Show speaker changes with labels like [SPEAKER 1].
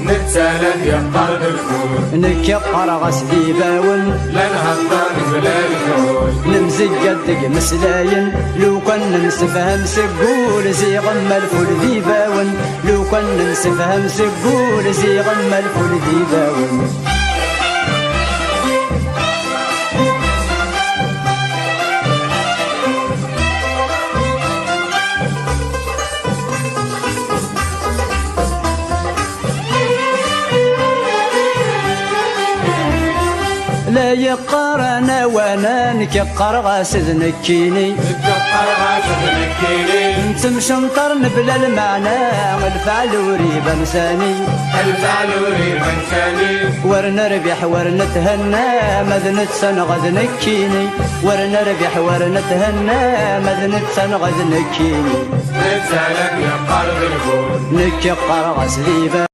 [SPEAKER 1] نتسالد يقرب الكون
[SPEAKER 2] نكقر غس ديباون
[SPEAKER 1] لا نهضر بلاد الكون
[SPEAKER 2] نمزق قدق مسلاين لو كان نسفهم سقول زي غم الفول ديباون لو كان نسفهم سقول زي غم الفول ديباون لا يقارنا وانا نكقر غاسد نكيني
[SPEAKER 1] نكقر غاسد نكيني
[SPEAKER 2] انت مشنطر بلا المعنى الفعل وريب انساني
[SPEAKER 1] الفعل وريب انساني
[SPEAKER 2] ورنربح ورنتهنى مذنت سنغذ نكيني ورنربح ورنتهنى مذنت سنغذ نكيني
[SPEAKER 1] نتسالك يا قلب الكون
[SPEAKER 2] نكقر غاسد